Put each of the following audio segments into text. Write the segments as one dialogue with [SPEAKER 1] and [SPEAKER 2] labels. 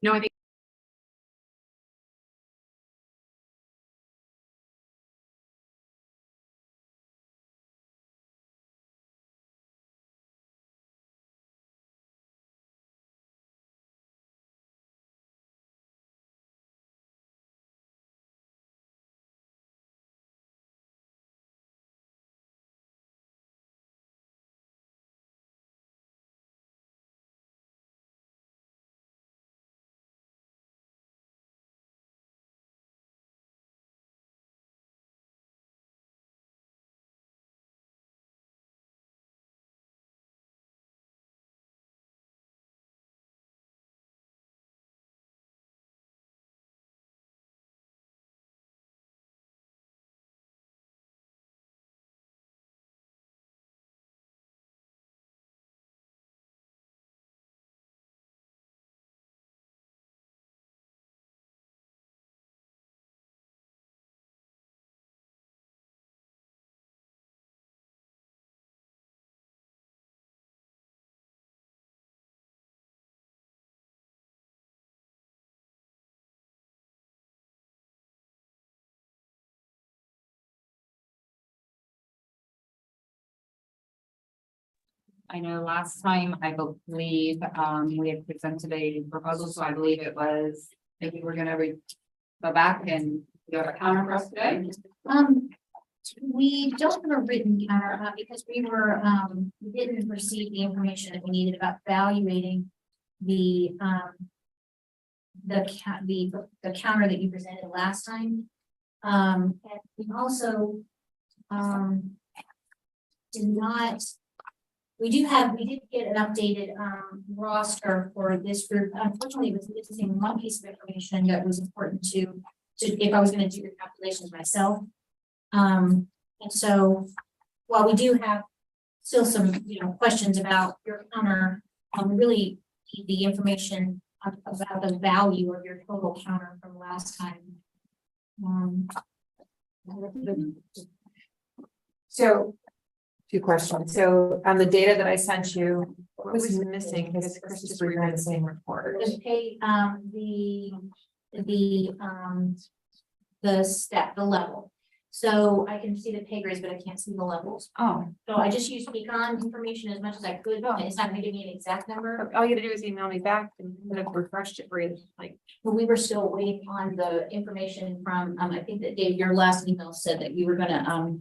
[SPEAKER 1] No, I think. I know last time, I believe, we had presented a proposal, so I believe it was, if we were gonna go back and do a counter for us today.
[SPEAKER 2] We don't have a written counter because we didn't receive the information that we needed about evaluating the counter that you presented last time. And we also we did get an updated roster for this group. Unfortunately, it was missing one piece of information that was important to if I was going to do the calculations myself. And so while we do have still some questions about your counter, we really need the information about the value of your total counter from last time.
[SPEAKER 3] So, few questions. So on the data that I sent you, what was missing? Because Chris just read the same report.
[SPEAKER 2] The level. So I can see the pay grades, but I can't see the levels.
[SPEAKER 3] Oh,
[SPEAKER 2] So I just used Pecan information as much as I could.
[SPEAKER 3] Oh.
[SPEAKER 2] It's not gonna give me an exact number,
[SPEAKER 3] all you gotta do is email me back and would have refreshed it for you. Like,
[SPEAKER 2] but we were still waiting on the information from, I think that Dave, your last email said that you were gonna,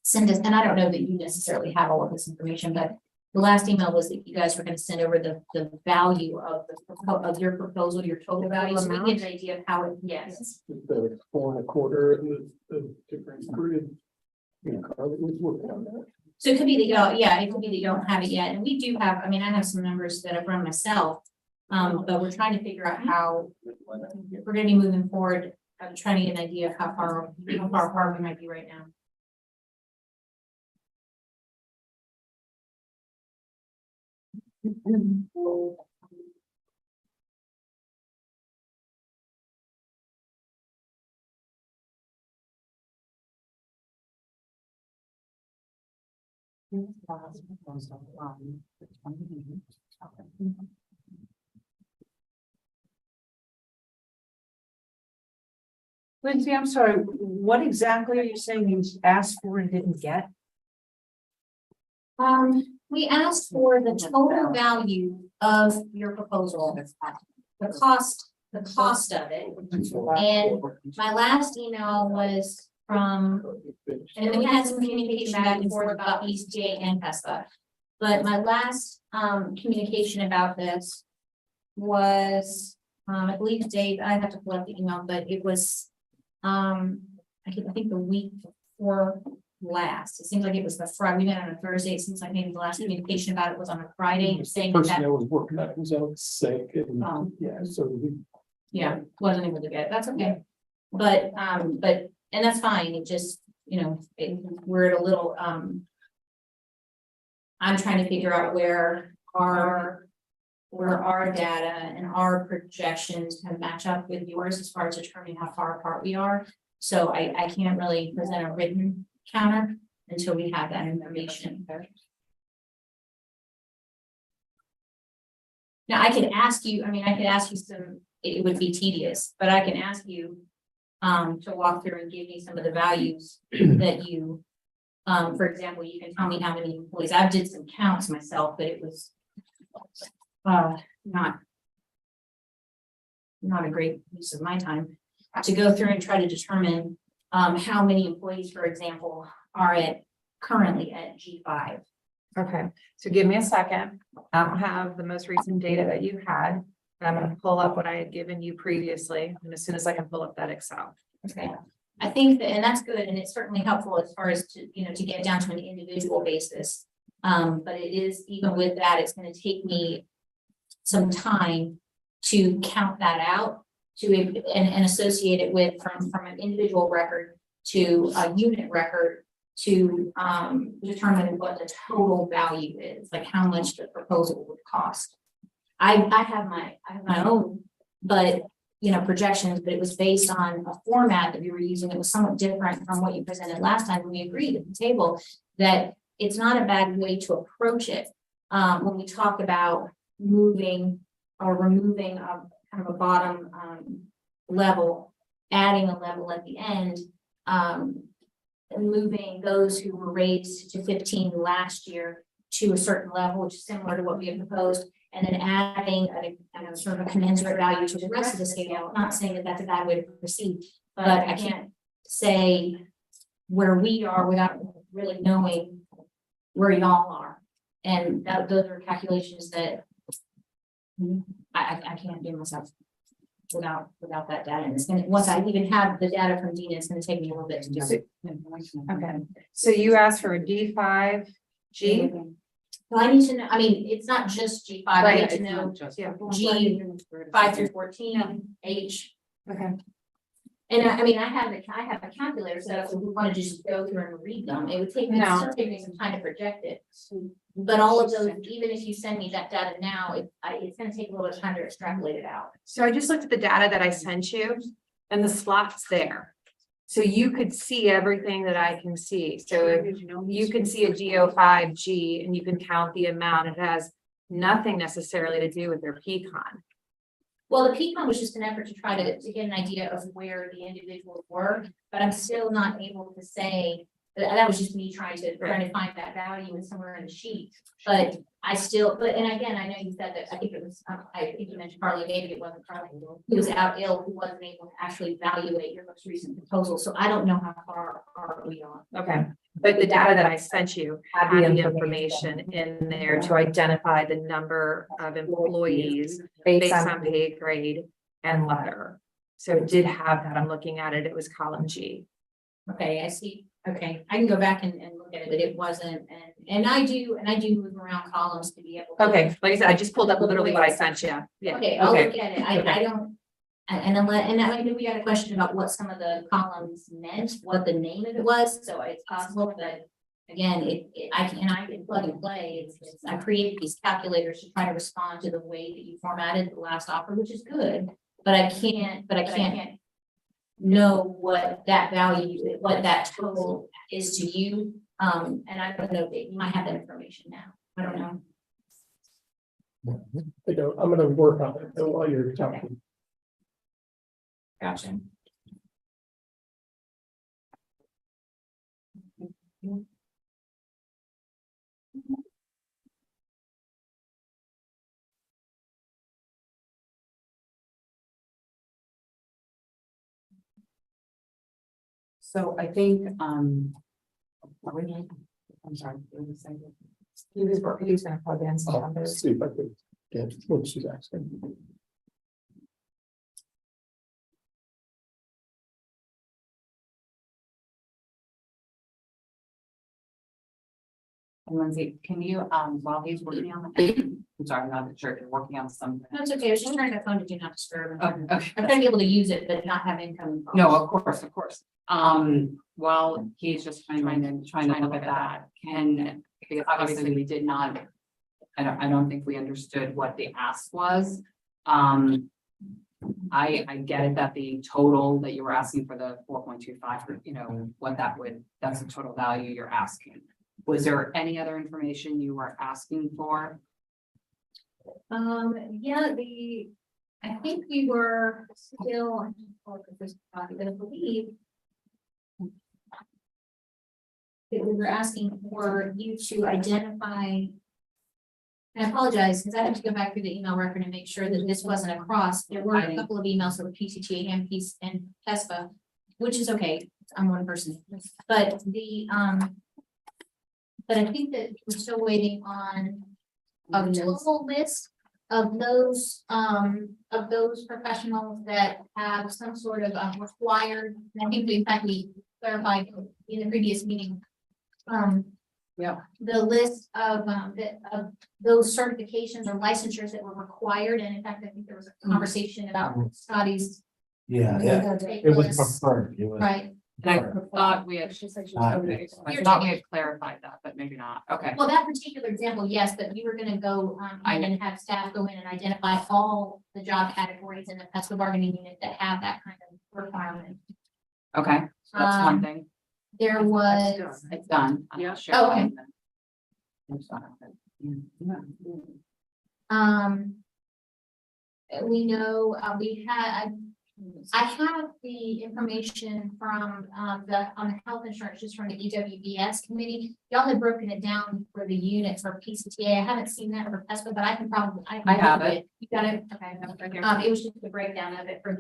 [SPEAKER 2] send us, and I don't know that you necessarily have all of this information, but the last email was that you guys were gonna send over the value of your proposal, your total value, so we can get an idea of how it, yes.
[SPEAKER 4] The 4.25 and the difference grid. Was working on that.
[SPEAKER 2] So it could be that you don't, yeah, it could be that you don't have it yet, and we do have, I mean, I have some numbers that I've run myself. But we're trying to figure out how we're gonna be moving forward. I'm trying to get an idea of how far apart we might be right now.
[SPEAKER 5] Lindsay, I'm sorry, what exactly are you saying you asked for and didn't get?
[SPEAKER 2] We asked for the total value of your proposal, the cost of it. And my last email was from, and then we had some communication back and forth about ECA and PESPA. But my last communication about this was, I believe Dave, I have to pull up the email, but it was, I think the week before last. It seems like it was the Friday. We met on a Thursday. It seems like maybe the last communication about it was on a Friday, saying
[SPEAKER 4] Person
[SPEAKER 2] that
[SPEAKER 4] I was working at was out sick and, yeah, so we.
[SPEAKER 2] yeah, wasn't able to get it. That's okay. But and that's fine. It just, we're at a little, I'm trying to figure out where our data and our projections can match up with yours as far as determining how far apart we are. So I can't really present a written counter until we have that information. Now I could ask you, some it would be tedious, but I can ask you to walk through and give me some of the values that you, for example, you can tell me how many employees, I did some counts myself, but it was not a great use of my time to go through and try to determine how many employees, for example, are currently at G5.
[SPEAKER 3] Okay, so give me a second. I don't have the most recent data that you had. But I'm gonna pull up what I had given you previously, and as soon as I can pull up that Excel.
[SPEAKER 2] Okay, I think that, and that's good, and it's certainly helpful as far as to, you know, to get down to an individual basis. But it is, even with that, it's gonna take me some time to count that out, and associate it with from an individual record to a unit record to determine what the total value is, like how much the proposal would cost. I have my own, but you know, projections, but it was based on a format that we were using. It was somewhat different from what you presented last time when we agreed at the table that it's not a bad way to approach it. When we talk about moving or removing a kind of a bottom level, adding a level at the end, and moving those who were raised to 15 last year to a certain level, which is similar to what we have proposed, and then adding a sort of a commensurate value to the rest of the scale. I'm not saying that that's a bad way to proceed, but I can't say where we are without really knowing where y'all are. And those are calculations that I can't do myself without that data. And it's gonna, once I even have the data from Dina, it's gonna take me a little bit to do it.
[SPEAKER 3] Okay, so you asked for a D5, G?
[SPEAKER 2] So I need to know, I mean, it's not just G5, I
[SPEAKER 3] Right,
[SPEAKER 2] need to
[SPEAKER 1] It's
[SPEAKER 2] know
[SPEAKER 1] not just.
[SPEAKER 3] Yeah.
[SPEAKER 2] G5 through 14, H.
[SPEAKER 3] Okay.
[SPEAKER 2] And I mean, I have a calculator set up, so we want to just go through and read them. It would take me,
[SPEAKER 3] No.
[SPEAKER 2] still take me some time to project it. But all of those, even if you send me that data now, it's gonna take a little bit of time to extrapolate it out.
[SPEAKER 3] So I just looked at the data that I sent you and the slots there. So you could see everything that I can see. So if you can see a GO5G and you can count the amount, it has nothing necessarily to do with their pecan.
[SPEAKER 2] Well, the pecan was just an effort to try to get an idea of where the individuals were, but I'm still not able to say, that was just me trying to find that value in somewhere in the sheet. But I still, and again, I know you said that, I think it was, I think you mentioned Carly, maybe it wasn't Carly, who was out ill, who wasn't able to actually evaluate your most recent proposal. So I don't know how far we are.
[SPEAKER 3] Okay, but the data that I sent you had the information in there to identify the number of employees based on pay grade and letter. So it did have that. I'm looking at it. It was column G.
[SPEAKER 2] Okay, I see. Okay, I can go back and look at it, but it wasn't, and I do move around columns to be able to.
[SPEAKER 3] Okay, like I said, I just pulled up literally what I sent you. Yeah.
[SPEAKER 2] Okay, I'll look at it. I don't, and I know we had a question about what some of the columns meant, what the name of it was, so it's possible that. Again, I can plug and play. I created these calculators to try to respond to the way that you formatted the last offer, which is good, but I can't know what that value, what that total is to you. And I don't know that you might have that information now. I don't know.
[SPEAKER 4] I'm gonna work on it while you're talking.
[SPEAKER 2] Gotcha.
[SPEAKER 1] So I think, I'm sorry.
[SPEAKER 3] He was gonna plug in some
[SPEAKER 4] I'll
[SPEAKER 3] numbers.
[SPEAKER 4] see if I can get what she's asking.
[SPEAKER 1] And Lindsay, can you, while he's working on that, I'm sorry, I'm not sure if you're working on something.
[SPEAKER 2] No, it's okay. I was just turning my phone to do not disturb.
[SPEAKER 1] Oh,
[SPEAKER 2] I'm
[SPEAKER 1] okay.
[SPEAKER 2] trying to be able to use it, but not have incoming calls.
[SPEAKER 1] No, of course, of course. While he's just trying to look at that, because obviously we did not. I don't think we understood what the ask was. I get it that the total that you were asking for the 4.25, you know, what that's the total value you're asking. Was there any other information you were asking for?
[SPEAKER 2] Yeah, I think we were still, I believe. That we were asking for you to identify. And I apologize, because I have to go back through the email record and make sure that this wasn't across. There were a couple of emails that were PCTA and PESPA, which is okay. I'm one person, but but I think that we're still waiting on a total list of those professionals that have some sort of required, and I think in fact we clarified in the previous meeting.
[SPEAKER 1] Yeah.
[SPEAKER 2] The list of those certifications or licensures that were required, and in fact, I think there was a conversation about Scotty's.
[SPEAKER 6] Yeah, it was preferred. It was
[SPEAKER 2] Right,
[SPEAKER 1] And I
[SPEAKER 6] preferred.
[SPEAKER 1] thought we had, I thought we had clarified that, but maybe not. Okay.
[SPEAKER 2] well, that particular example, yes, but we were gonna go, and have staff go in and identify all the job categories in the PESPA bargaining unit that have that kind of requirement.
[SPEAKER 1] Okay. So that's one
[SPEAKER 2] Um,
[SPEAKER 1] thing.
[SPEAKER 2] There was,
[SPEAKER 1] It's done. I'm
[SPEAKER 5] Yeah.
[SPEAKER 1] not sure
[SPEAKER 2] Oh,
[SPEAKER 1] why.
[SPEAKER 2] okay.
[SPEAKER 1] It's done.
[SPEAKER 2] we know, we had, I have the information from, on the health insurance, just from the EWBS committee. Y'all had broken it down for the unit for PCTA. I haven't seen that for PESPA, but I can probably.
[SPEAKER 1] I have it.
[SPEAKER 2] You got it? Okay. I have it right here. It was just the breakdown of it for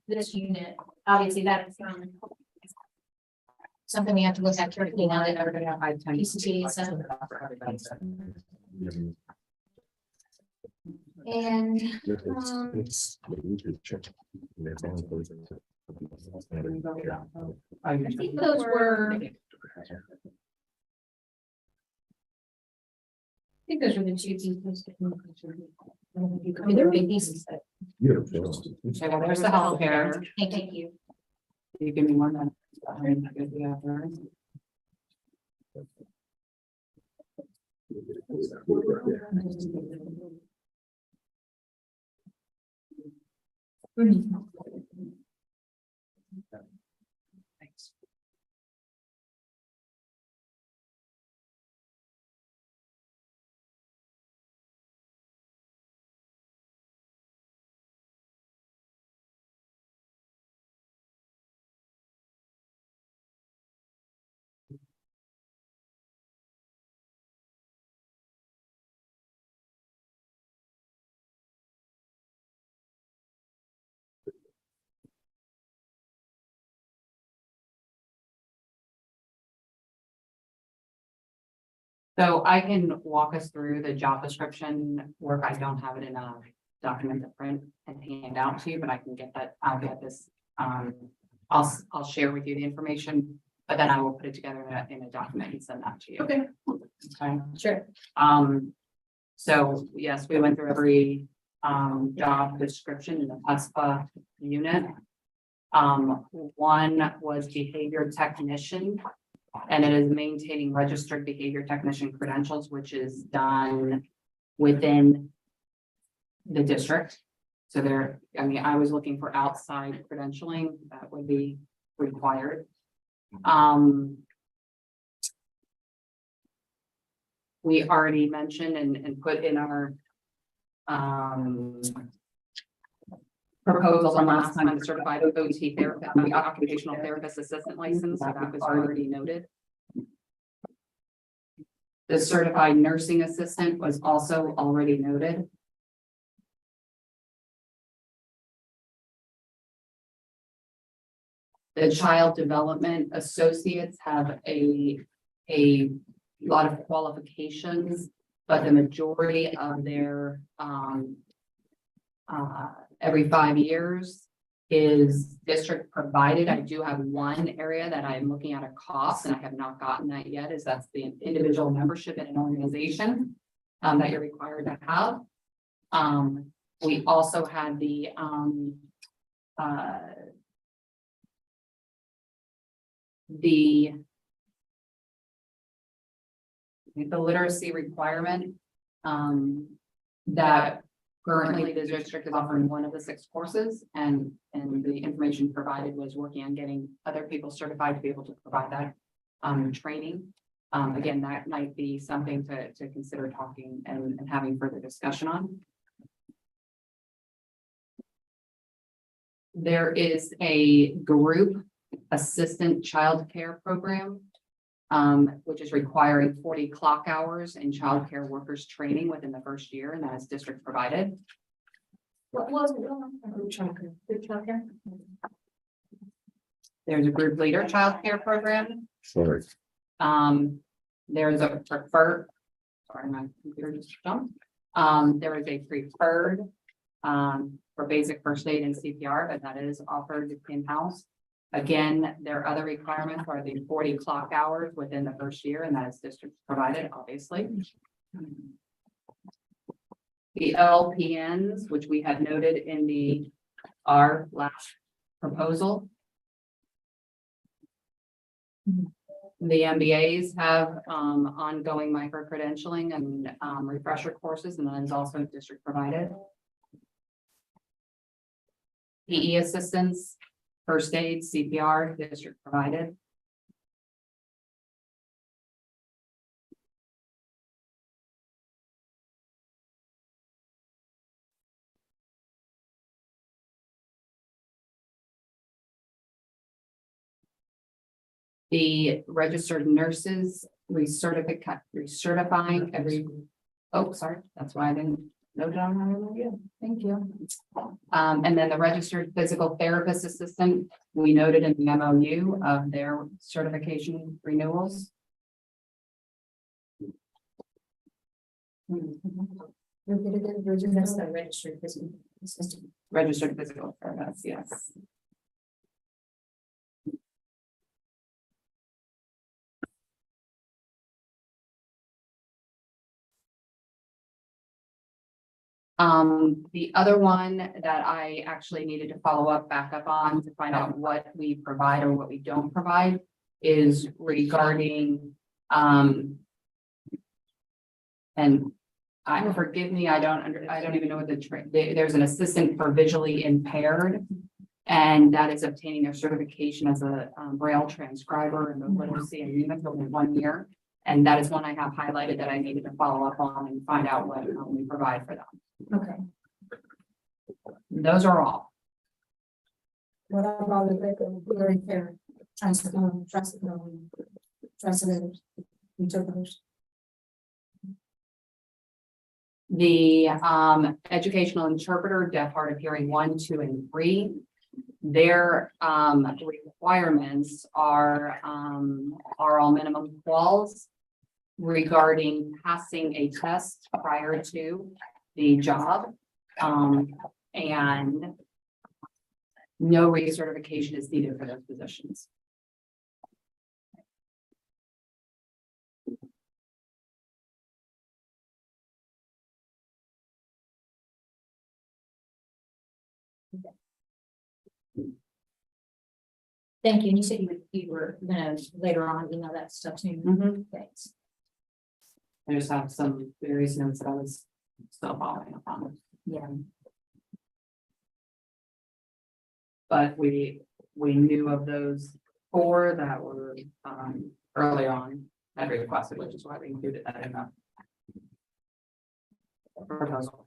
[SPEAKER 2] this unit. Obviously, that's, something we have to look at carefully now that everybody have PCTA and stuff. And, I think those were. I think those were the two pieces. I mean, they're big pieces, but
[SPEAKER 1] Okay, well, there's the healthcare.
[SPEAKER 2] thank you.
[SPEAKER 1] You give me one minute. Good, we have her. Thanks. So I can walk us through the job description work. I don't have it in a document to print and hand out to you, but I can get that. I'll get this. I'll share with you the information, but then I will put it together in a document and send that to you.
[SPEAKER 2] Okay.
[SPEAKER 1] Okay.
[SPEAKER 2] Sure.
[SPEAKER 1] So yes, we went through every job description in the PESPA unit. One was behavior technician. And it is maintaining registered behavior technician credentials, which is done within the district. So there, I mean, I was looking for outside credentialing that would be required. We already mentioned and put in our proposal from last time, the certified OT therapist, the occupational therapist assistant license, so that was already noted. The certified nursing assistant was also already noted. The child development associates have a lot of qualifications, but the majority of their every 5 years is district provided. I do have one area that I'm looking at a cost, and I have not gotten that yet, is that's the individual membership in an organization that you're required to have. We also had the literacy requirement that currently the district is offering one of the 6 courses, and the information provided was working on getting other people certified to be able to provide that training. Again, that might be something to consider talking and having further discussion on. There is a group assistant childcare program, which is requiring 40 clock hours in childcare workers training within the first year, and that is district provided.
[SPEAKER 2] What was it? Group childcare?
[SPEAKER 1] There's a group leader childcare program.
[SPEAKER 6] Sorry.
[SPEAKER 1] There's a preferred, sorry, my computer just jumped. There is a preferred, for basic first aid and CPR, but that is offered in-house. Again, their other requirements are the 40 clock hours within the first year, and that is district provided, obviously. The LPNs, which we had noted in our last proposal. The MBAs have ongoing micro-credentialing and refresher courses, and that is also district provided. PE assistants, first aid, CPR, district provided. The registered nurses recertifying every, oh, sorry, that's why I didn't note it on my review. Thank you. And then the registered physical therapist assistant, we noted in the MOU of their certification renewals.
[SPEAKER 2] That's the registered physical assistant.
[SPEAKER 1] Registered physical therapist, yes. The other one that I actually needed to follow up back up on to find out what we provide or what we don't provide is regarding, and forgive me, I don't even know what there's an assistant for visually impaired. And that is obtaining their certification as a Braille transcriber and the literacy and unit for 1 year. And that is one I have highlighted that I needed to follow up on and find out what we provide for them.
[SPEAKER 2] Okay.
[SPEAKER 1] Those are all.
[SPEAKER 2] What about the very fair translators, interpreters?
[SPEAKER 1] The educational interpreter, deaf, hard of hearing 1, 2, and 3. Their requirements are all minimum quals regarding passing a test prior to the job. And no recertification is needed for those positions.
[SPEAKER 2] Thank you. And you said you were gonna later on email that stuff to me. Thanks.
[SPEAKER 1] I just have some various notes that I was still following up on.
[SPEAKER 2] Yeah.
[SPEAKER 1] But we knew of those 4 that were early on had requested, which is why we included that in the proposal.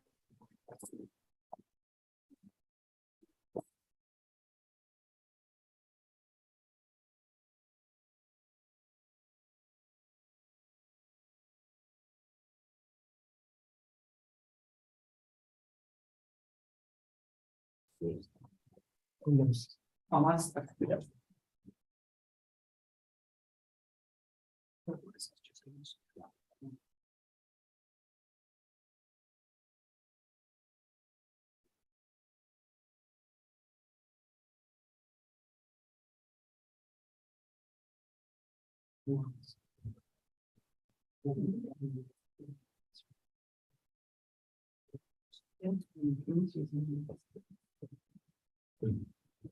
[SPEAKER 4] Almost.
[SPEAKER 1] Almost.
[SPEAKER 4] Yeah.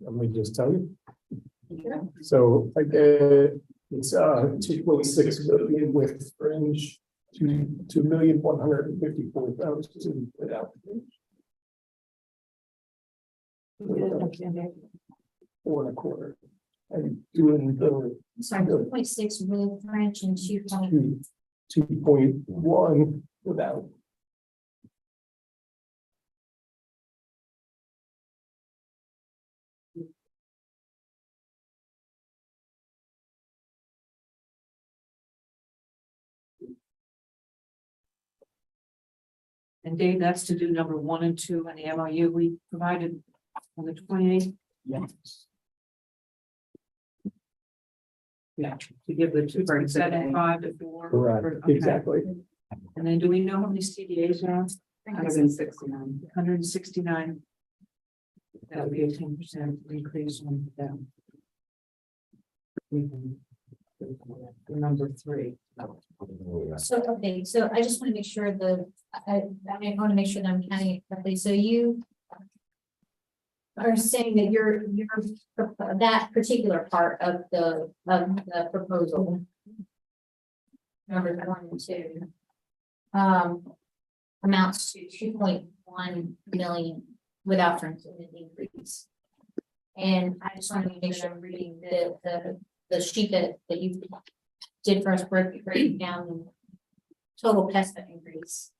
[SPEAKER 4] Let me just tell you. So it's 2.6 million with fringe, 2,154,000 without. 4.25. And doing the
[SPEAKER 2] Sorry, 2.6 with French and
[SPEAKER 4] 2.1 without.
[SPEAKER 5] And Dave, that's to do number 1 and 2 and the MOU we provided on the 28th.
[SPEAKER 1] Yes.
[SPEAKER 5] Yeah, to give the 2.75 to 4.
[SPEAKER 4] Correct,
[SPEAKER 5] Okay.
[SPEAKER 4] exactly.
[SPEAKER 5] And then do we know how many CDAs are on?
[SPEAKER 1] 169.
[SPEAKER 5] 169. That would be a 10% increase on them. Number 3.
[SPEAKER 2] So, okay, so I just want to make sure I want to make sure that I'm counting it correctly. So you are saying that that particular part of the proposal, numbers 1 and 2, amounts to 2.1 million without the increase. And I just want to make sure I'm reading the sheet that you did first, break down the total PESPA increase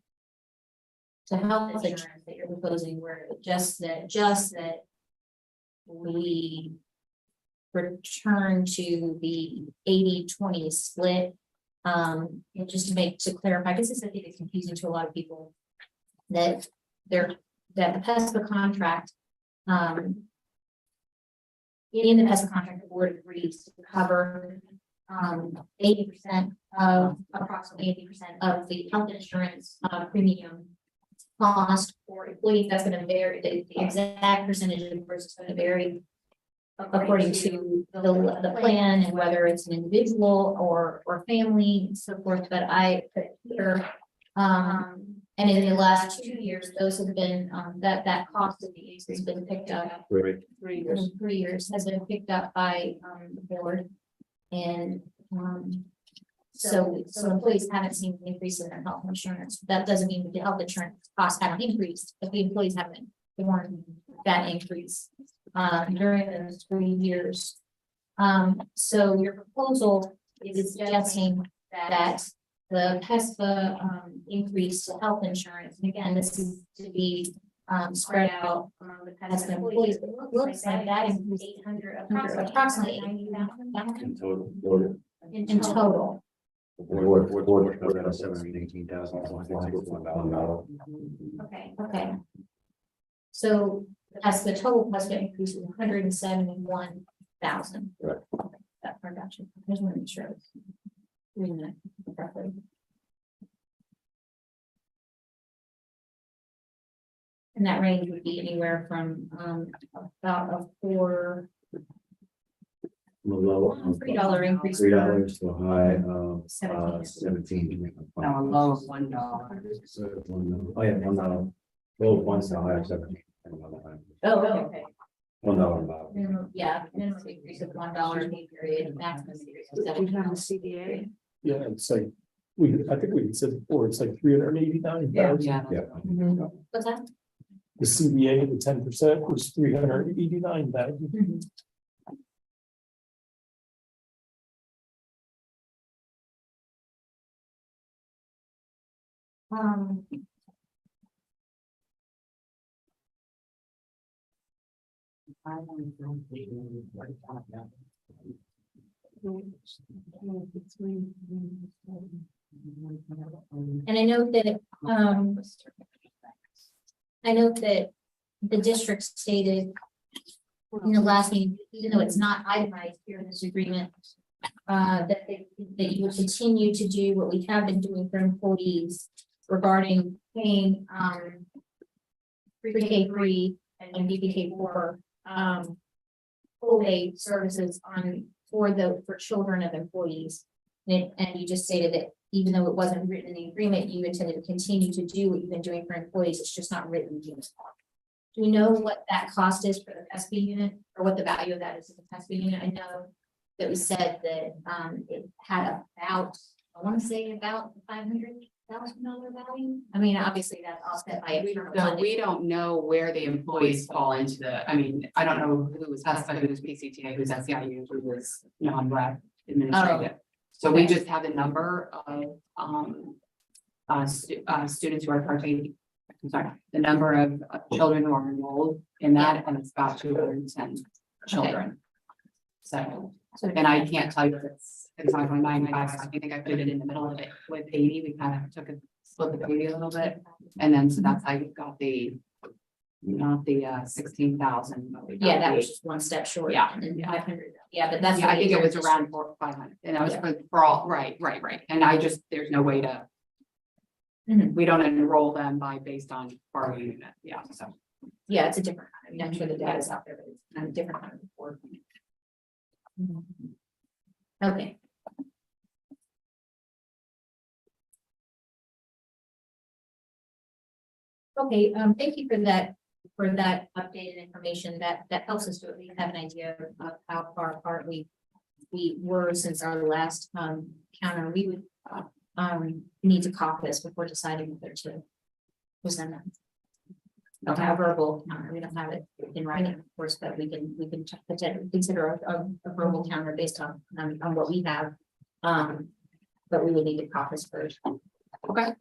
[SPEAKER 2] to health insurance that you're proposing, where just that we return to the 80-20 split. And just to clarify, because this I think is confusing to a lot of people, that the PESPA contract, in the PESPA contract, the board agrees to cover 80% of approximately 80% of the health insurance premium cost for employees. That's going to vary. The exact percentage of course is going to vary according to the plan and whether it's an individual or family and so forth. But I put here, and in the last 2 years, those have been that cost of the has been picked up.
[SPEAKER 5] 3 years.
[SPEAKER 2] 3 years has been picked up by the board. And so employees haven't seen an increase in their health insurance. That doesn't mean that the health insurance costs haven't increased, but the employees haven't borne that increase during those 3 years. So your proposal is suggesting that the PESPA increase to health insurance, and again, this is to be spread out among the PESPA employees, but it looks like that increase 800, approximately 90,000
[SPEAKER 6] In total.
[SPEAKER 2] in total.
[SPEAKER 6] Board, 718,000.
[SPEAKER 2] Okay. So as the total PESPA increase is 171,000.
[SPEAKER 6] Right.
[SPEAKER 2] That part, gotcha. I just want to make sure. I was reading that correctly. And that range would be anywhere from about a $3 increase.
[SPEAKER 6] $3 to a high of
[SPEAKER 2] 17.
[SPEAKER 6] 17.
[SPEAKER 1] No, a low of $1.
[SPEAKER 6] Oh, yeah, $1. Low of 1 to a high of 17.
[SPEAKER 2] Oh, okay.
[SPEAKER 6] $1 about.
[SPEAKER 2] Minimum, yeah, minimum increase of $1 pay period, maximum increase of
[SPEAKER 5] Do you have the
[SPEAKER 2] $7.
[SPEAKER 5] CDA?
[SPEAKER 4] Yeah, it's like, I think we said before, it's like 389,000.
[SPEAKER 1] Yeah.
[SPEAKER 6] Yeah.
[SPEAKER 2] What's that?
[SPEAKER 4] The CBA, the 10% was 389,000.
[SPEAKER 2] And I know that the district stated in the last meeting, even though it's not itemized here in this agreement, that you would continue to do what we have been doing for employees regarding paying pre-K3 and BPK4 full day services for children of employees. And you just stated that even though it wasn't written in the agreement, you intended to continue to do what you've been doing for employees. It's just not written in the agreement. Do we know what that cost is for the PESPA unit, or what the value of that is in the PESPA unit? I know that we said that it had about, I want to say about $500,000 value. I mean, obviously that's offset by external
[SPEAKER 1] So
[SPEAKER 2] funding.
[SPEAKER 1] we don't know where the employees fall into I mean, I don't know who was PESPA, who was PCTA, who's SEIU, who was non-rep administrative. So we just have a number of students who are partaking. I'm sorry, the number of children who are enrolled in that, and it's about 210 children. So, and I can't tell you if it's exactly 95. I think I put it in the middle of it with 80. We kind of took a split the baby a little bit. And then, so that's how you got the, not the 16,000. but we got
[SPEAKER 2] Yeah, that
[SPEAKER 1] the-
[SPEAKER 2] was just one step short.
[SPEAKER 1] Yeah,
[SPEAKER 2] And then
[SPEAKER 1] yeah.
[SPEAKER 2] 500, yeah, but that's.
[SPEAKER 1] Yeah, I think it was
[SPEAKER 2] just-
[SPEAKER 1] around 500, and that was
[SPEAKER 2] Yeah.
[SPEAKER 1] for all, right. And I just, there's no way to,
[SPEAKER 2] Mhm.
[SPEAKER 1] we don't enroll them by based on our unit, yeah, so.
[SPEAKER 2] Yeah, it's a different, I mean, I'm sure the data's out there, but it's not a different kind of report. Okay. Okay, thank you for that updated information. That helps us to at least have an idea of how far apart we were since our last, counter. We would, need to caucus before deciding whether to present them. Don't have verbal counter, we don't have it in writing, of course, but we can potentially consider a verbal counter based on what we have. But we would need to caucus first.
[SPEAKER 1] Okay.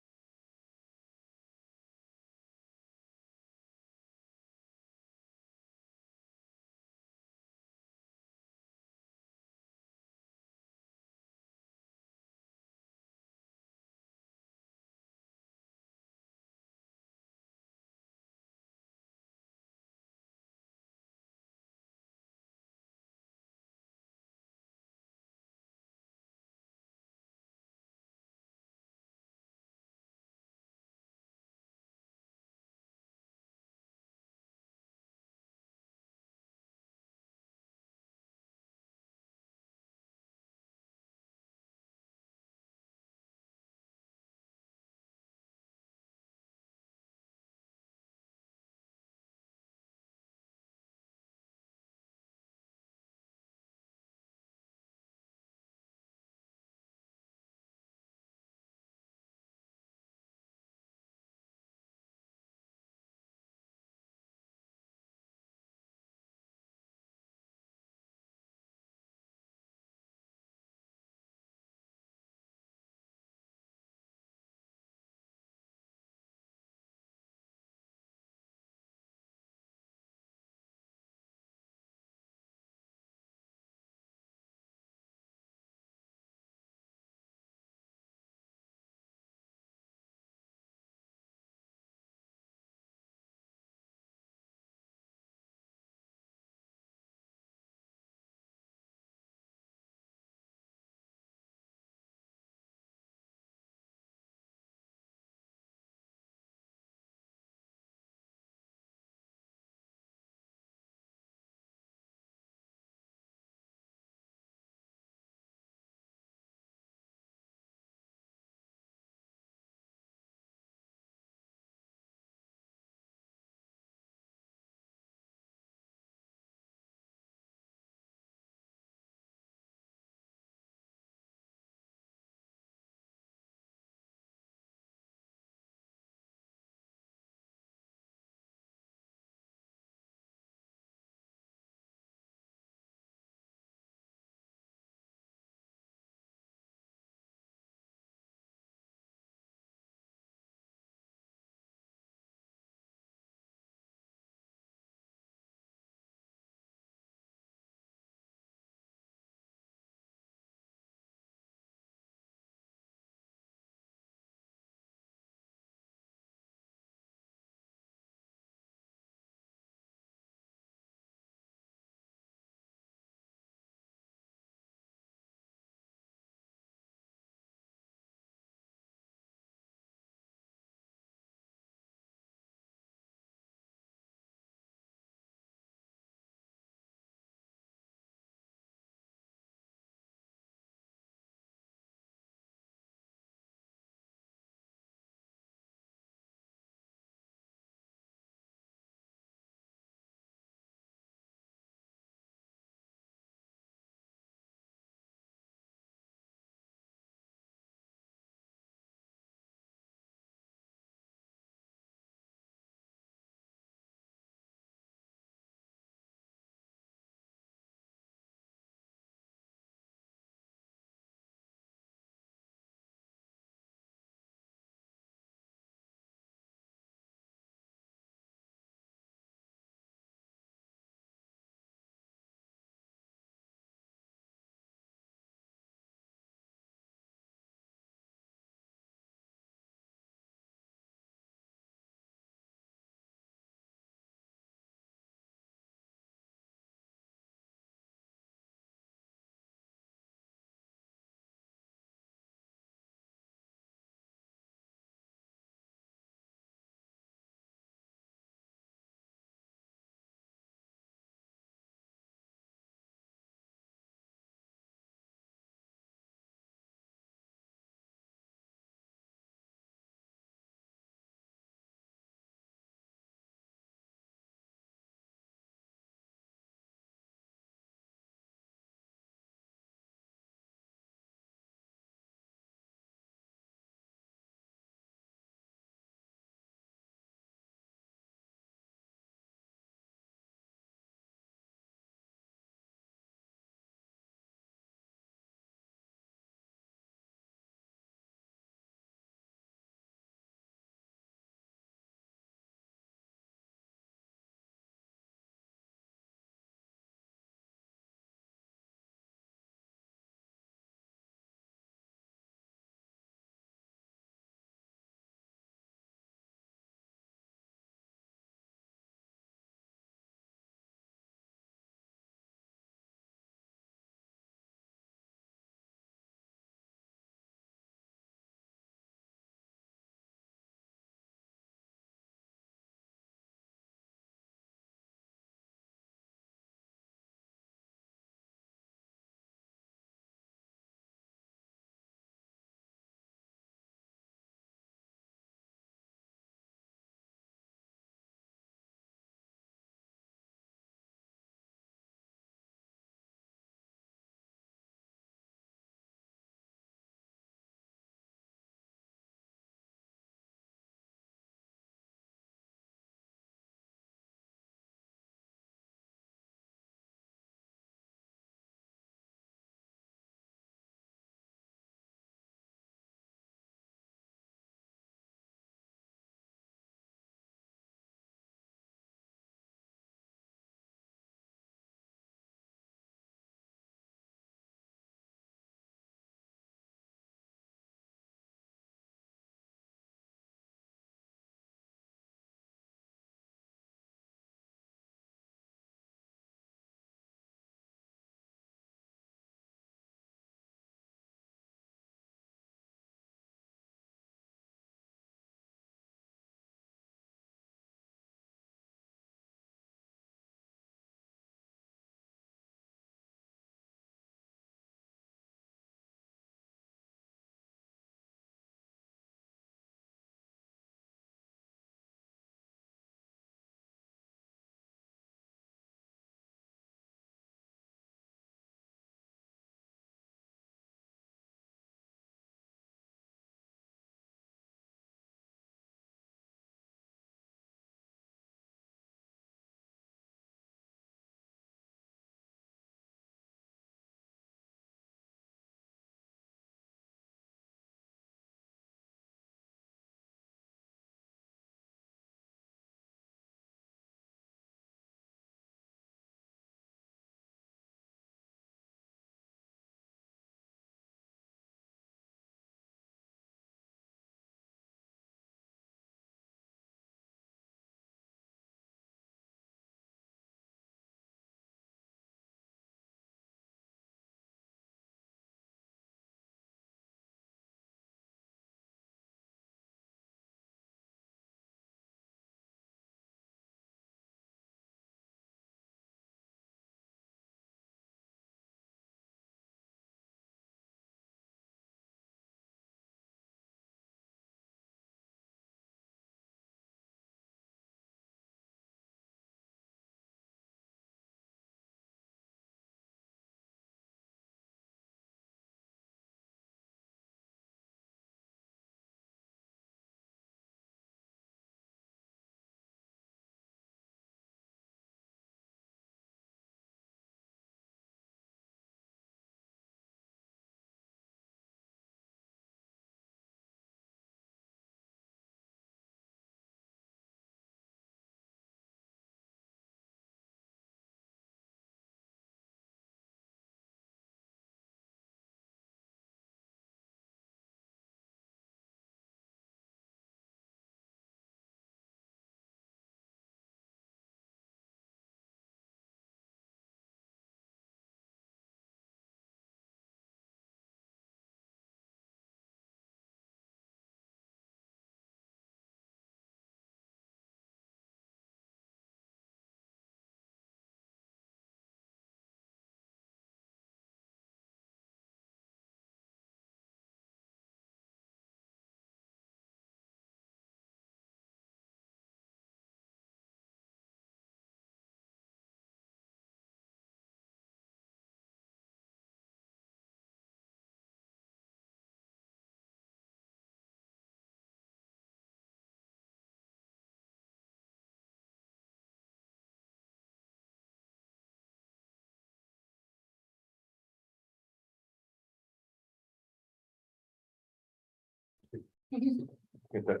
[SPEAKER 7] Get that.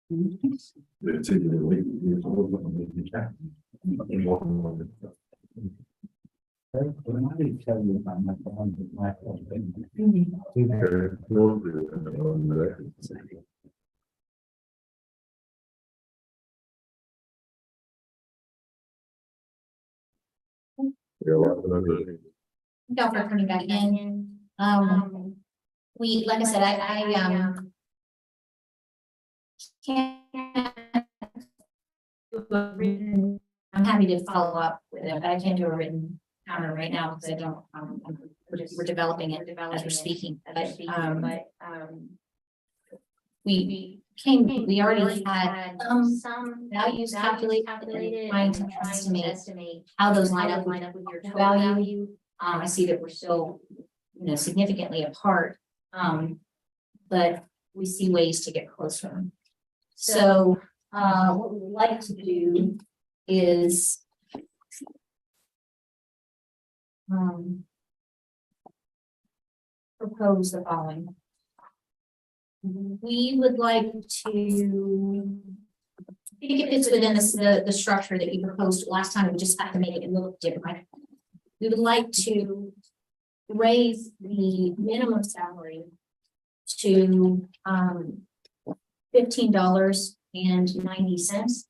[SPEAKER 7] It's in the late years old, but maybe that.
[SPEAKER 6] I didn't tell you about my phone, but my phone.
[SPEAKER 7] Okay, we'll do it on the record. Yeah, well, another-
[SPEAKER 2] Thank y'all for coming back in. We, like I said, I can't. do a written- I'm happy to follow up with it, but I can't do a written counter right now because I don't, we're developing it as we're speaking, but, we already had some values calculated, trying to estimate how those line up with your total value. I see that we're still, significantly apart. But we see ways to get closer. So, what we would like to do is propose the following. We would like to, I think it fits within the structure that you proposed last time, we just have to make it a little different. We would like to raise the minimum salary to $15.90.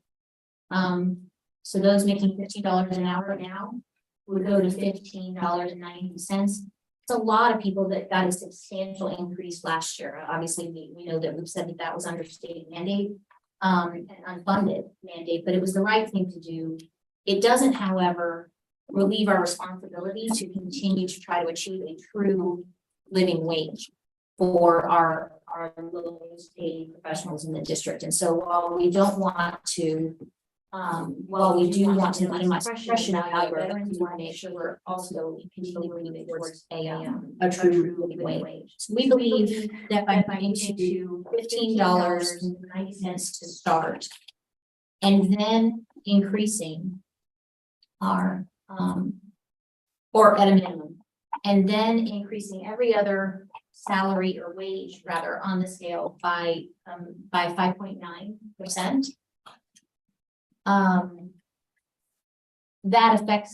[SPEAKER 2] So those making $15 an hour now would go to $15.90. It's a lot of people that got a substantial increase last year. Obviously, we know that we've said that was under state mandate, and unfunded mandate, but it was the right thing to do. It doesn't, however, relieve our responsibility to continue to try to achieve a true living wage for our lowest paid professionals in the district. And so while we don't want to, while we do want to minimize pressure of value veterans, we want to make sure we're also continually moving towards a true living wage. So we believe that by going to $15.90 to start, and then increasing our or at a minimum, and then increasing every other salary or wage rather on the scale by 5.9%. That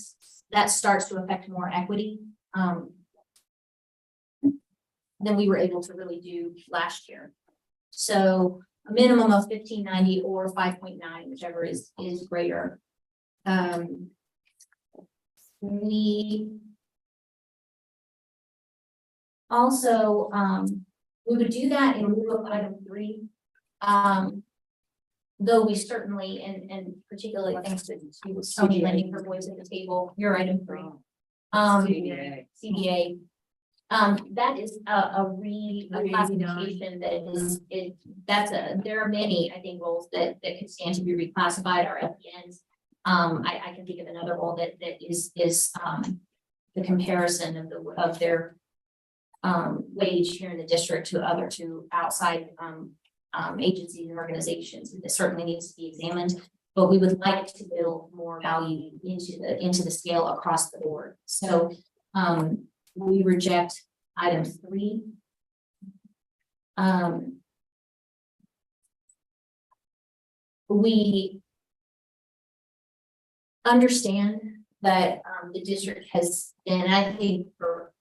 [SPEAKER 2] starts to affect more equity than we were able to really do last year. So a minimum of $15.90 or 5.9, whichever is greater. We also, we would do that in lieu of item 3. Though we certainly, and particularly thanks to Tony lending her voice at the table, your item 3. CBA. That is a reclassification there are many, I think, roles that could stand to be reclassified, our LPNs. I can think of another role that is the comparison of their wage here in the district to outside agencies and organizations. It certainly needs to be examined, but we would like to build more value into the scale across the board. So we reject item 3. We understand that the district has been, I think, for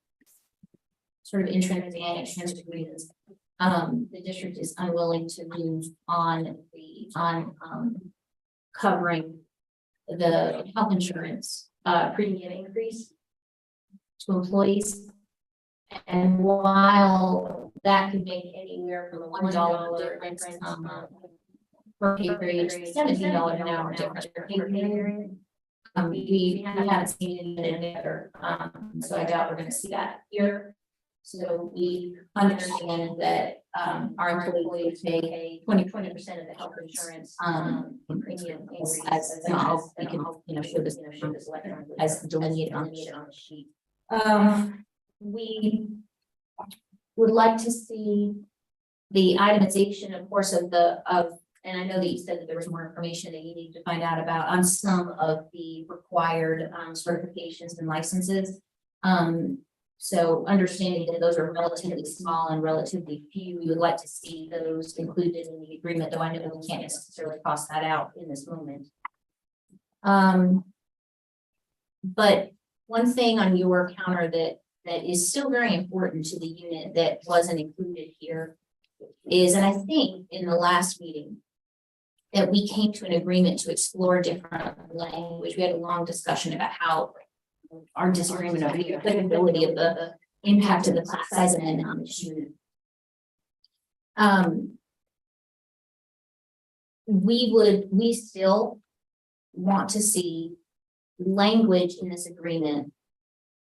[SPEAKER 2] sort of intrinsic and extrinsic reasons, the district is unwilling to move on covering the health insurance premium increase to employees. And while that could make anywhere from a $1 difference per pay period to $17 an hour difference per pay period, we haven't seen it in any other, so I doubt we're going to see that here. So we understand that our employees pay 20% of the health insurance premium as we can show this as delineated on the sheet. We would like to see the itemization, of course, and I know that you said that there was more information that you need to find out about on some of the required certifications and licenses. So understanding that those are relatively small and relatively few, we would like to see those included in the agreement, though I know we can't necessarily cross that out in this moment. But one thing on your counter that is still very important to the unit that wasn't included here is, and I think in the last meeting, that we came to an agreement to explore different language. We had a long discussion about how our disagreement of the applicability of the impact of the class size amendment on the student. We still want to see language in this agreement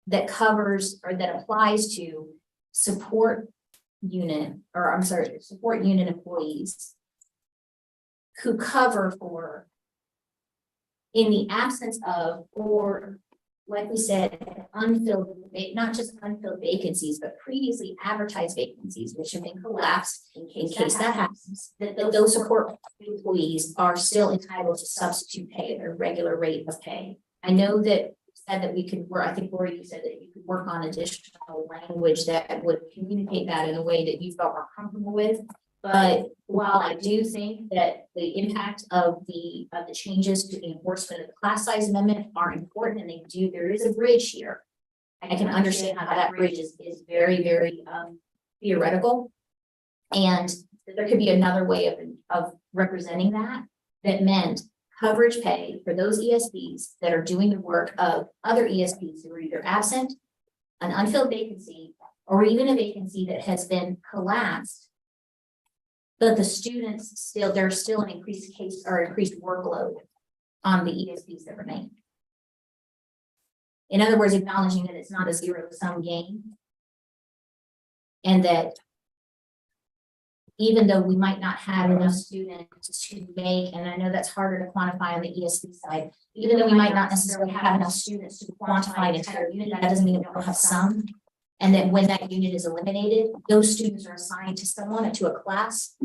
[SPEAKER 2] that covers or that applies to support unit employees who cover for, in the absence of, or like we said, not just unfilled vacancies, but previously advertised vacancies, which have been collapsed in case that happens, that those support employees are still entitled to substitute pay at their regular rate of pay. I know that said that we could work, I think Lori, you said that you could work on additional language that would communicate that in a way that you felt more comfortable with. But while I do think that the impact of the changes to the enforcement of the class size amendment are important, and there is a bridge here. I can understand how that bridge is very, very theoretical. And there could be another way of representing that meant coverage pay for those ESPs that are doing the work of other ESPs who are either absent, an unfilled vacancy, or even a vacancy that has been collapsed. But the students there's still an increased case or increased workload on the ESPs that remain. In other words, acknowledging that it's not a zero-sum game. And that even though we might not have enough students to make, and I know that's harder to quantify on the ESP side, even though we might not necessarily have enough students to quantify an entire unit, that doesn't mean that we'll have some. And then when that unit is eliminated, those students are assigned to someone, to a class,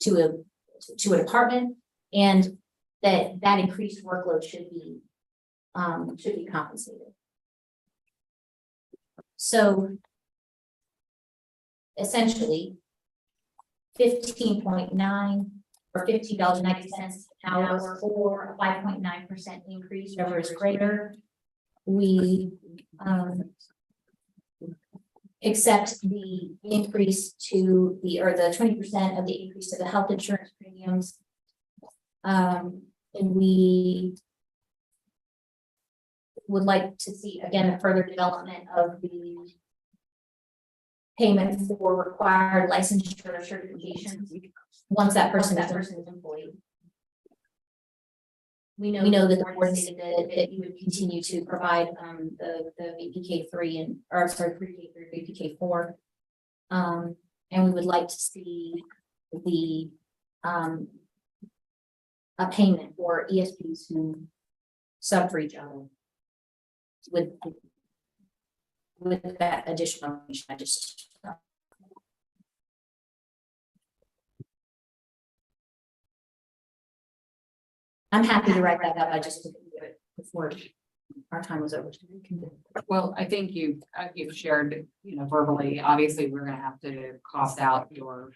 [SPEAKER 2] to a department, and that increased workload should be compensated. So essentially, 15.9 or $15.90 an hour, or a 5.9% increase, whatever is greater. We accept the increase to the 20% of the increase to the health insurance premiums. And we would like to see, again, a further development of the payment for required licensure certifications once that person is employed. We know that the board stated that you would continue to provide the VPK 3 pre-K 3, VPK 4. And we would like to see the a payment for ESPs who sub for each other with that additional information I just. I'm happy to write that up. I just didn't do it before our time was over.
[SPEAKER 1] Well, I think you've shared, verbally, obviously, we're gonna have to cost out your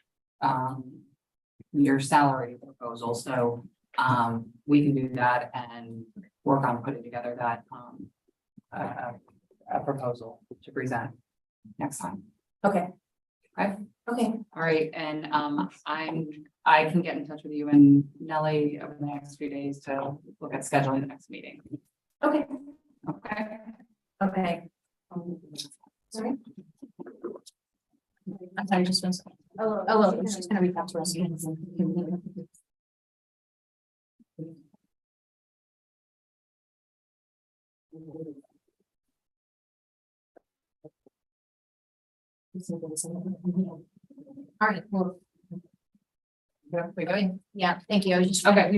[SPEAKER 1] salary proposal, so we can do that and work on putting together that a proposal to present next time.
[SPEAKER 2] Okay.
[SPEAKER 1] Okay.
[SPEAKER 2] Okay.
[SPEAKER 1] All right, and I can get in touch with you and Nellie over the next few days to look at scheduling the next meeting.
[SPEAKER 2] Okay.
[SPEAKER 1] Okay.
[SPEAKER 2] Okay. Sorry. I'm sorry, just one second. Oh, she's gonna reach out to us. All right, well.
[SPEAKER 1] We going?
[SPEAKER 2] Yeah, thank you. I was just.
[SPEAKER 1] Okay.